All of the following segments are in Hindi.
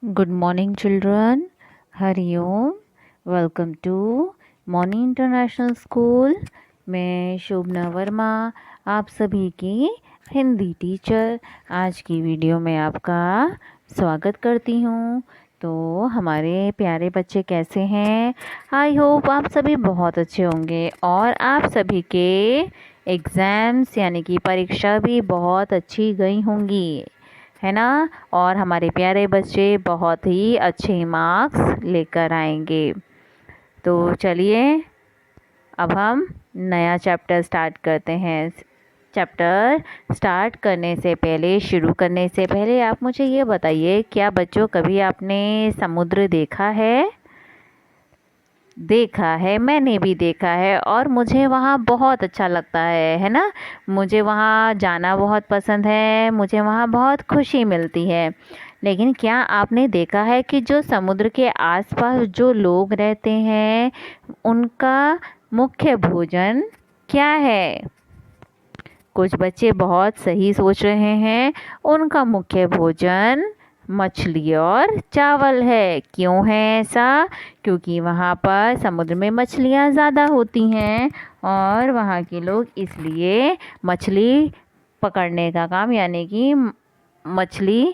Good morning, children. Hari Om. Welcome to morning international school. मैं शोभना वर्मा, आप सभी की हिंदी टीचर, आज की वीडियो में आपका स्वागत करती हूँ। तो हमारे प्यारे बच्चे कैसे हैं? आई होप आप सभी बहुत अच्छे होंगे और आप सभी के एग्ज़ाम्स यानी कि परीक्षा भी बहुत अच्छी गई होंगी, है ना। और हमारे प्यारे बच्चे बहुत ही अच्छे मार्क्स लेकर आएंगे। तो चलिए अब हम नया चैप्टर स्टार्ट करते हैं। चैप्टर स्टार्ट करने से पहले, शुरू करने से पहले आप मुझे ये बताइए, क्या बच्चों कभी आपने समुद्र देखा है? देखा है, मैंने भी देखा है और मुझे वहाँ बहुत अच्छा लगता है ना। मुझे वहाँ जाना बहुत पसंद है, मुझे वहाँ बहुत खुशी मिलती है। लेकिन क्या आपने देखा है कि जो समुद्र के आसपास जो लोग रहते हैं उनका मुख्य भोजन क्या है? कुछ बच्चे बहुत सही सोच रहे हैं, उनका मुख्य भोजन मछली और चावल है। क्यों है ऐसा? क्योंकि वहाँ पर समुद्र में मछलियाँ ज़्यादा होती हैं और वहाँ के लोग इसलिए मछली पकड़ने का काम यानी कि मछली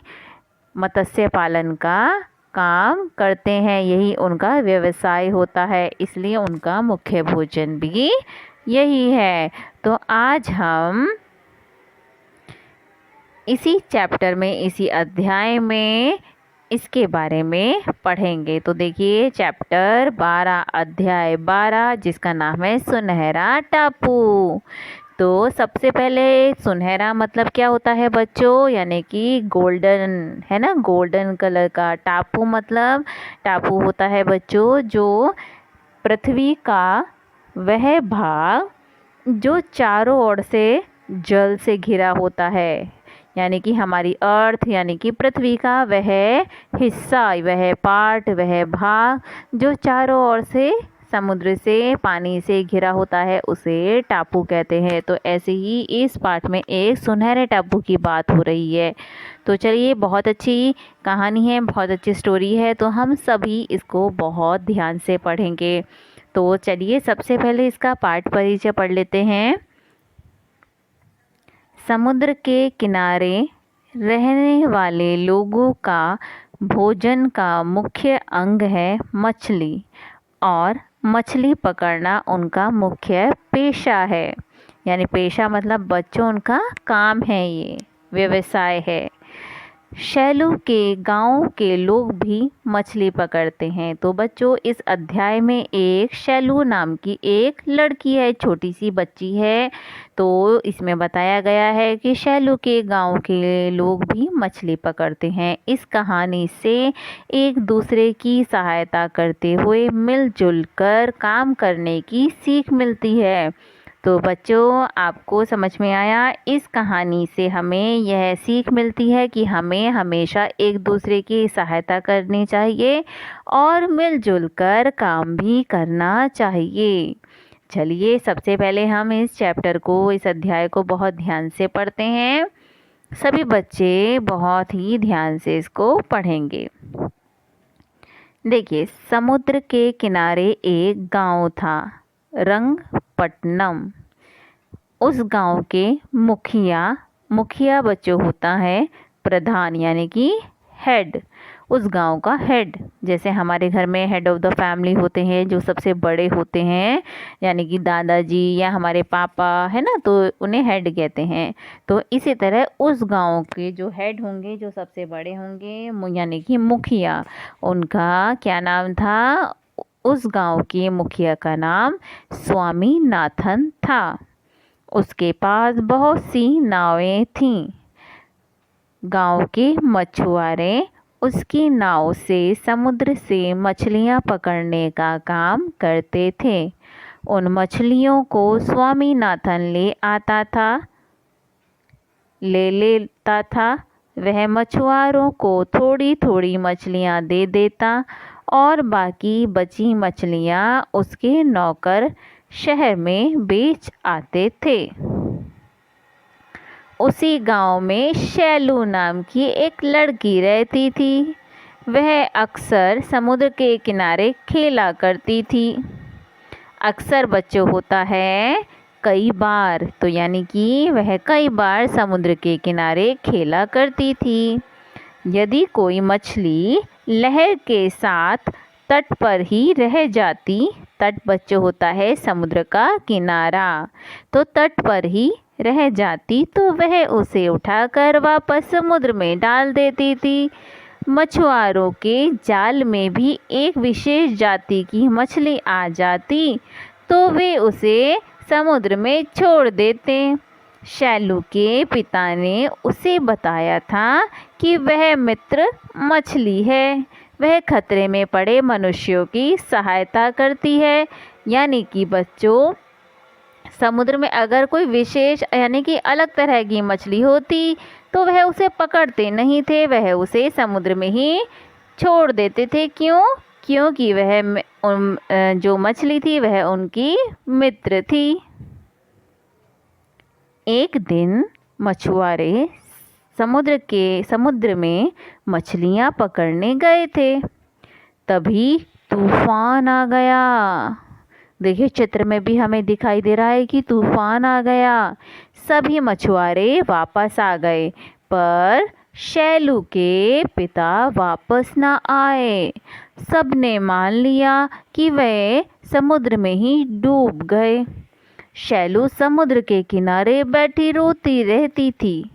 मत्स्य पालन का काम करते हैं। यही उनका व्यवसाय होता है, इसलिए उनका मुख्य भोजन भी यही है। तो आज हम इसी चैप्टर में, इसी अध्याय में इसके बारे में पढ़ेंगे। तो देखिए चैप्टर 12, अध्याय 12, जिसका नाम है सुनहरा टापू। तो सबसे पहले सुनहरा मतलब क्या होता है बच्चों? यानी कि गोल्डन, है ना, गोल्डन कलर का। टापू मतलब, टापू होता है बच्चों जो पृथ्वी का वह भाग जो चारों ओर से जल से घिरा होता है। यानी कि हमारी अर्थ यानी कि पृथ्वी का वह हिस्सा, वह पार्ट, वह भाग जो चारों ओर से समुद्र से, पानी से घिरा होता है, उसे टापू कहते हैं। तो ऐसे ही इस पाठ में एक सुनहरे टापू की बात हो रही है। तो चलिए, बहुत अच्छी कहानी है, बहुत अच्छी स्टोरी है, तो हम सभी इसको बहुत ध्यान से पढ़ेंगे। तो चलिए सबसे पहले इसका पाठ परिचय पढ़ लेते हैं। समुद्र के किनारे रहने वाले लोगों का भोजन का मुख्य अंग है मछली, और मछली पकड़ना उनका मुख्य पेशा है। यानी पेशा मतलब बच्चों उनका काम है, ये व्यवसाय है। शैलू के गांव के लोग भी मछली पकड़ते हैं। तो बच्चों इस अध्याय में एक शैलू नाम की एक लड़की है, छोटी सी बच्ची है। तो इसमें बताया गया है कि शैलू के गांव के लोग भी मछली पकड़ते हैं। इस कहानी से एक दूसरे की सहायता करते हुए मिलजुल कर काम करने की सीख मिलती है। तो बच्चों आपको समझ में आया? इस कहानी से हमें यह सीख मिलती है कि हमें हमेशा एक दूसरे की सहायता करनी चाहिए और मिलजुल कर काम भी करना चाहिए। चलिए सबसे पहले हम इस चैप्टर को, इस अध्याय को बहुत ध्यान से पढ़ते हैं। सभी बच्चे बहुत ही ध्यान से इसको पढ़ेंगे। देखिए, समुद्र के किनारे एक गांव था, रंगपट्टनम। उस गांव के मुखिया, मुखिया बच्चों होता है प्रधान यानी कि हेड, उस गांव का हेड। जैसे हमारे घर में हेड ऑफ द फैमिली होते हैं, जो सबसे बड़े होते हैं, यानी कि दादाजी या हमारे पापा, है ना, तो उन्हें हेड कहते हैं। तो इसी तरह उस गांव के जो हेड होंगे, जो सबसे बड़े होंगे, यानी कि मुखिया, उनका क्या नाम था? उस गांव के मुखिया का नाम स्वामीनाथन था। उसके पास बहुत सी नावें थीं। गांव के मछुआरे उसकी नाव से समुद्र से मछलियां पकड़ने का काम करते थे। उन मछलियों को स्वामीनाथन ले लेता था। वह मछुआरों को थोड़ी थोड़ी मछलियां दे देता और बाकी बची मछलियां उसके नौकर शहर में बेच आते थे। उसी गांव में शैलू नाम की एक लड़की रहती थी। वह अक्सर समुद्र के किनारे खेला करती थी। अक्सर बच्चों होता है कई बार, तो यानी कि वह कई बार समुद्र के किनारे खेला करती थी। यदि कोई मछली लहर के साथ तट पर ही रह जाती, तट बच्चों होता है समुद्र का किनारा, तो तट पर ही रह जाती तो वह उसे उठाकर वापस समुद्र में डाल देती थी। मछुआरों के जाल में भी एक विशेष जाति की मछली आ जाती तो वे उसे समुद्र में छोड़ देते। शैलू के पिता ने उसे बताया था कि वह मित्र मछली है, वह खतरे में पड़े मनुष्यों की सहायता करती है। यानी कि बच्चों, समुद्र में अगर कोई विशेष यानी कि अलग तरह की मछली होती तो वह उसे पकड़ते नहीं थे, वह उसे समुद्र में ही छोड़ देते थे। क्यों? क्योंकि वह जो मछली थी वह उनकी मित्र थी। एक दिन मछुआरे समुद्र में मछलियां पकड़ने गए थे। तभी तूफान आ गया। देखिए चित्र में भी हमें दिखाई दे रहा है कि तूफान आ गया। सभी मछुआरे वापस आ गए, पर शैलू के पिता वापस ना आए। सबने मान लिया कि वे समुद्र में ही डूब गए। शैलू समुद्र के किनारे बैठी रोती रहती थी।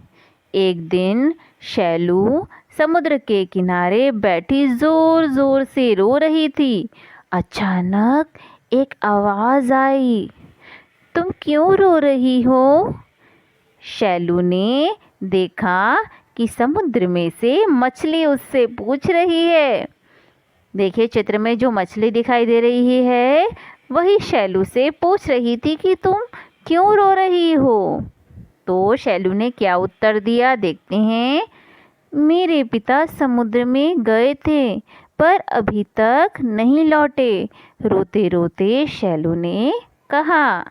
एक दिन शैलू समुद्र के किनारे बैठी जोर जोर से रो रही थी। अचानक एक आवाज़ आई, तुम क्यों रो रही हो? शैलू ने देखा कि समुद्र में से मछली उससे पूछ रही है। देखिए चित्र में जो मछली दिखाई दे रही है वही शैलू से पूछ रही थी कि तुम क्यों रो रही हो। तो शैलू ने क्या उत्तर दिया, देखते हैं। मेरे पिता समुद्र में गए थे पर अभी तक नहीं लौटे। रोते रोते शैलू ने कहा,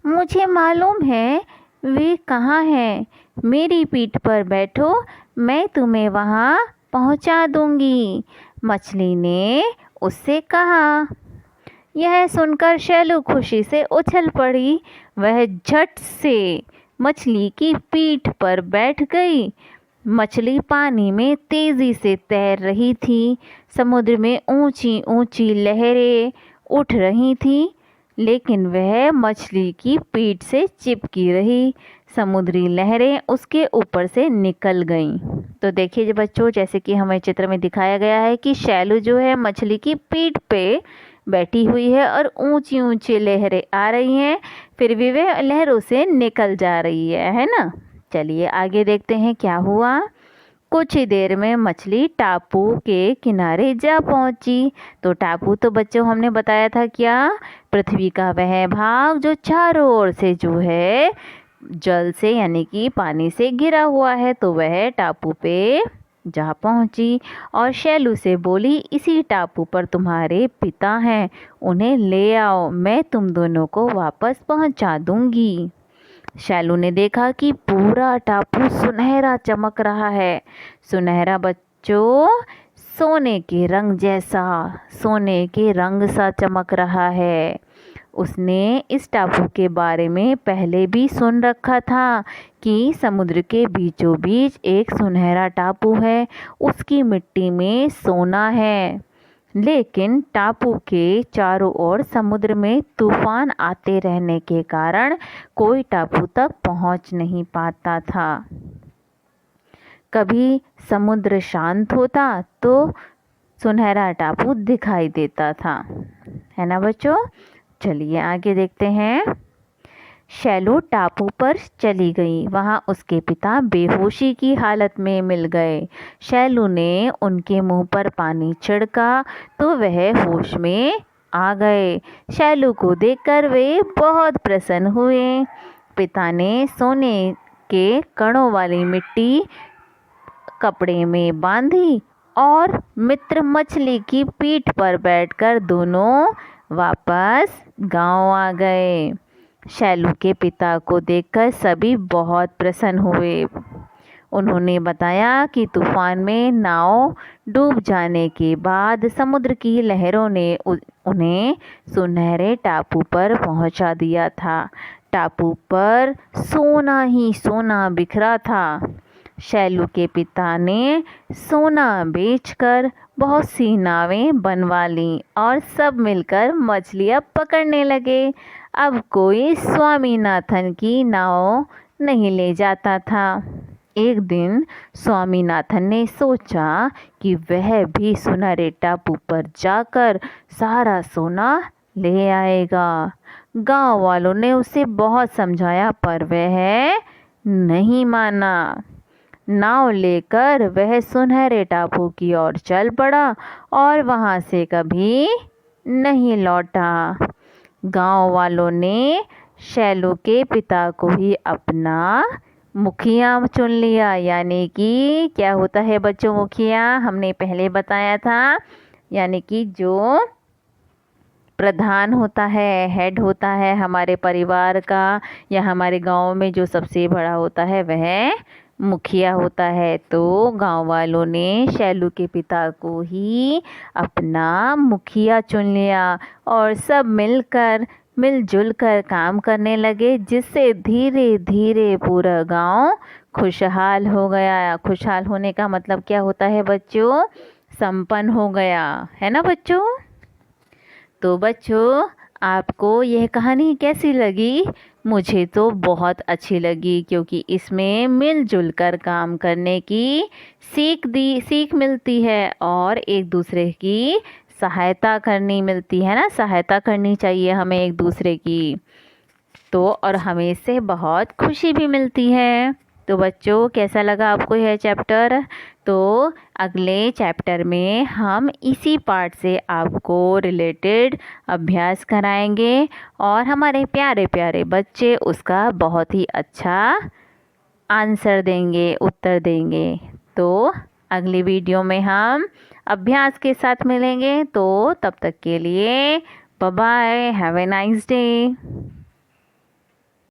मुझे मालूम है वे कहाँ हैं। मेरी पीठ पर बैठो, मैं तुम्हें वहाँ पहुँचा दूँगी। मछली ने उससे कहा। यह सुनकर शैलू खुशी से उछल पड़ी। वह झट से मछली की पीठ पर बैठ गई। मछली पानी में तेज़ी से तैर रही थी। समुद्र में ऊंची ऊंची लहरें उठ रही थीं, लेकिन वह मछली की पीठ से चिपकी रही। समुद्री लहरें उसके ऊपर से निकल गईं। तो देखिए बच्चों, जैसे कि हमें चित्र में दिखाया गया है कि शैलू जो है मछली की पीठ पे बैठी हुई है और ऊंची ऊंची लहरें आ रही हैं, फिर भी वह लहरों से निकल जा रही है ना। चलिए आगे देखते हैं क्या हुआ। कुछ ही देर में मछली टापू के किनारे जा पहुंची। तो टापू तो बच्चों हमने बताया था क्या, पृथ्वी का वह भाग जो चारों ओर से जो है जल से यानी कि पानी से घिरा हुआ है। तो वह टापू पे जा पहुंची और शैलू से बोली, इसी टापू पर तुम्हारे पिता हैं, उन्हें ले आओ, मैं तुम दोनों को वापस पहुंचा दूंगी। शैलू ने देखा कि पूरा टापू सुनहरा चमक रहा है। सुनहरा बच्चों सोने के रंग जैसा, सोने के रंग सा चमक रहा है। उसने इस टापू के बारे में पहले भी सुन रखा था कि समुद्र के बीचों बीच एक सुनहरा टापू है, उसकी मिट्टी में सोना है। लेकिन टापू के चारों ओर समुद्र में तूफान आते रहने के कारण कोई टापू तक पहुंच नहीं पाता था। कभी समुद्र शांत होता तो सुनहरा टापू दिखाई देता था, है ना बच्चों। चलिए आगे देखते हैं। शैलू टापू पर चली गई। वहाँ उसके पिता बेहोशी की हालत में मिल गए। शैलू ने उनके मुंह पर पानी छिड़का तो वह होश में आ गए। शैलू को देखकर वे बहुत प्रसन्न हुए। पिता ने सोने के कणों वाली मिट्टी कपड़े में बांधी और मित्र मछली की पीठ पर बैठकर दोनों वापस गांव आ गए। शैलू के पिता को देखकर सभी बहुत प्रसन्न हुए। उन्होंने बताया कि तूफान में नाव डूब जाने के बाद समुद्र की लहरों ने उन्हें सुनहरे टापू पर पहुंचा दिया था। टापू पर सोना ही सोना बिखरा था। शैलू के पिता ने सोना बेचकर बहुत सी नावें बनवा लीं और सब मिलकर मछलियाँ पकड़ने लगे। अब कोई स्वामीनाथन की नाव नहीं ले जाता था। एक दिन स्वामीनाथन ने सोचा कि वह भी सुनहरे टापू पर जाकर सारा सोना ले आएगा। गांव वालों ने उसे बहुत समझाया पर वह नहीं माना। नाव लेकर वह सुनहरे टापू की ओर चल पड़ा और वहां से कभी नहीं लौटा। गांव वालों ने शैलू के पिता को ही अपना मुखिया चुन लिया। यानी कि क्या होता है बच्चों मुखिया, हमने पहले बताया था, यानी कि जो प्रधान होता है, हेड होता है हमारे परिवार का या हमारे गांव में जो सबसे बड़ा होता है वह मुखिया होता है। तो गांव वालों ने शैलू के पिता को ही अपना मुखिया चुन लिया और सब मिलजुल कर काम करने लगे, जिससे धीरे धीरे पूरा गांव खुशहाल हो गया। खुशहाल होने का मतलब क्या होता है बच्चों? संपन्न हो गया, है ना बच्चों? तो बच्चों आपको यह कहानी कैसी लगी? मुझे तो बहुत अच्छी लगी, क्योंकि इसमें मिलजुल कर काम करने की सीख मिलती है और एक दूसरे की सहायता करनी मिलती है ना। सहायता करनी चाहिए हमें एक दूसरे की, तो और हमें इससे बहुत खुशी भी मिलती है। तो बच्चों कैसा लगा आपको यह चैप्टर? तो अगले चैप्टर में हम इसी पार्ट से आपको रिलेटेड अभ्यास कराएंगे और हमारे प्यारे प्यारे बच्चे उसका बहुत ही अच्छा आंसर देंगे, उत्तर देंगे। तो अगली वीडियो में हम अभ्यास के साथ मिलेंगे। तो तब तक के लिए bye bye, have a nice day.